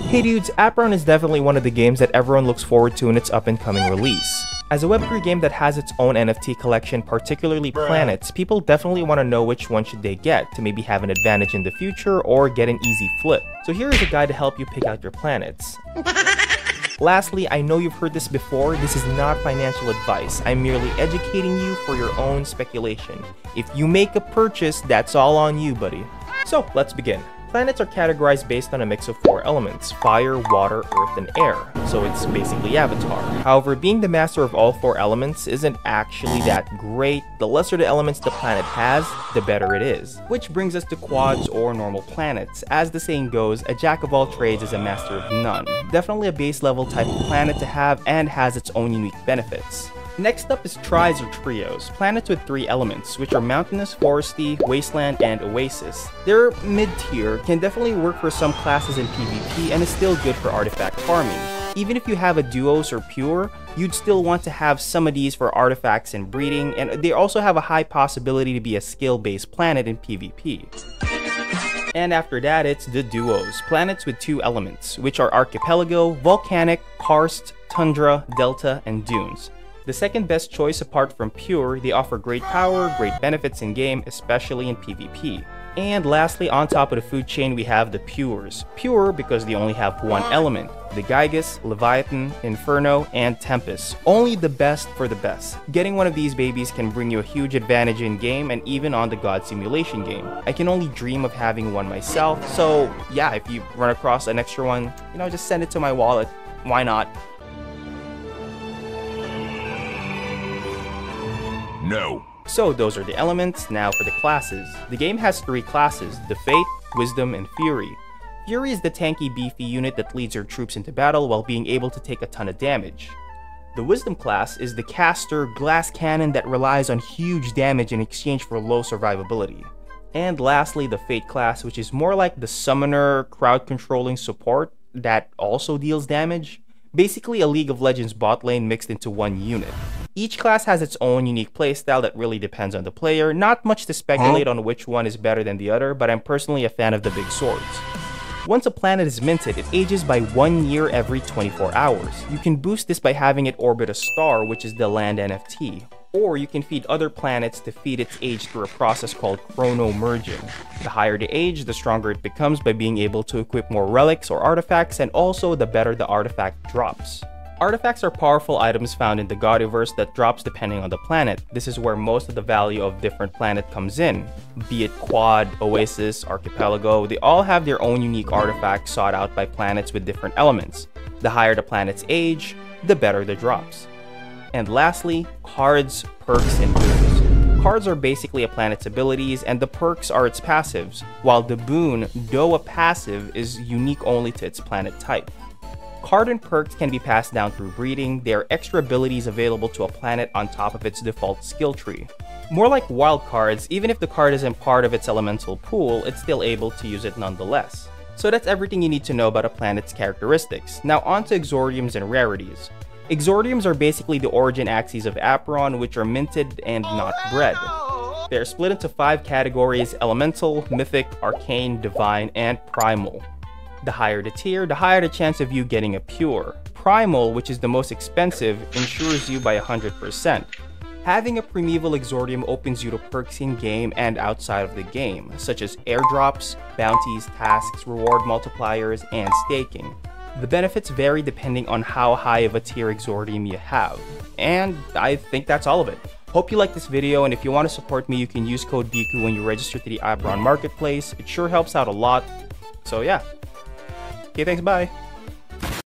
Hey dudes, Apeiron is definitely one of the games that everyone looks forward to in its up-and-coming release. As a Web3 game that has its own NFT collection, particularly planets, people definitely want to know which one should they get to maybe have an advantage in the future or get an easy flip. So here is a guide to help you pick out your planets. Lastly, I know you've heard this before, this is not financial advice. I'm merely educating you for your own speculation. If you make a purchase, that's all on you, buddy. So let's begin. Planets are categorized based on a mix of 4 elements: fire, water, earth, and air. So it's basically Avatar. However, being the master of all 4 elements isn't actually that great. The lesser the elements the planet has, the better it is. Which brings us to quads or normal planets. As the saying goes, a jack of all trades is a master of none. Definitely a base level type of planet to have and has its own unique benefits. Next up is tris or trios, planets with 3 elements, which are mountainous, foresty, wasteland, and oasis. They're mid-tier, can definitely work for some classes in PvP, and is still good for artifact farming. Even if you have a duos or pure, you'd still want to have some of these for artifacts and breeding, and they also have a high possibility to be a skill-based planet in PvP. And after that, it's the duos, planets with 2 elements, which are archipelago, volcanic, karst, tundra, delta, and dunes. The second best choice apart from pure, they offer great power, great benefits in game, especially in PvP. And lastly, on top of the food chain, we have the pures. Pure because they only have 1 element, the Gygus, Leviathan, Inferno, and Tempest. Only the best for the best. Getting one of these babies can bring you a huge advantage in game and even on the God Simulation game. I can only dream of having one myself, so yeah, if you run across an extra one, just send it to my wallet. Why not? No. So those are the elements. Now for the classes. The game has 3 classes, the Faith, Wisdom, and Fury. Fury is the tanky beefy unit that leads your troops into battle while being able to take a ton of damage. The Wisdom class is the caster glass cannon that relies on huge damage in exchange for low survivability. And lastly, the Fate class, which is more like the summoner crowd controlling support that also deals damage. Basically a League of Legends bot lane mixed into one unit. Each class has its own unique playstyle that really depends on the player. Not much to speculate on which one is better than the other, but I'm personally a fan of the big swords. Once a planet is minted, it ages by 1 year every 24 hours. You can boost this by having it orbit a star, which is the land NFT. Or you can feed other planets to feed its age through a process called chronomerging. The higher the age, the stronger it becomes by being able to equip more relics or artifacts, and also the better the artifact drops. Artifacts are powerful items found in the Godiverse that drops depending on the planet. This is where most of the value of different planet comes in. Be it quad, oasis, archipelago, they all have their own unique artifacts sought out by planets with different elements. The higher the planet's age, the better the drops. And lastly, cards, perks, and boons. Cards are basically a planet's abilities and the perks are its passives, while the boon, though a passive, is unique only to its planet type. Card and perks can be passed down through breeding. They are extra abilities available to a planet on top of its default skill tree. More like wild cards, even if the card isn't part of its elemental pool, it's still able to use it nonetheless. So that's everything you need to know about a planet's characteristics. Now on to exordiums and rarities. Exordiums are basically the origin axes of Apeiron, which are minted and not bred. They are split into 5 categories: elemental, mythic, arcane, divine, and primal. The higher the tier, the higher the chance of you getting a pure. Primal, which is the most expensive, ensures you by 100%. Having a primeval exordium opens you to perks in-game and outside of the game, such as airdrops, bounties, tasks, reward multipliers, and staking. The benefits vary depending on how high of a tier exordium you have. And I think that's all of it. Hope you liked this video, and if you want to support me, you can use code BIKU when you register to the Apeiron Marketplace. It sure helps out a lot. So yeah. Okay, thanks, bye.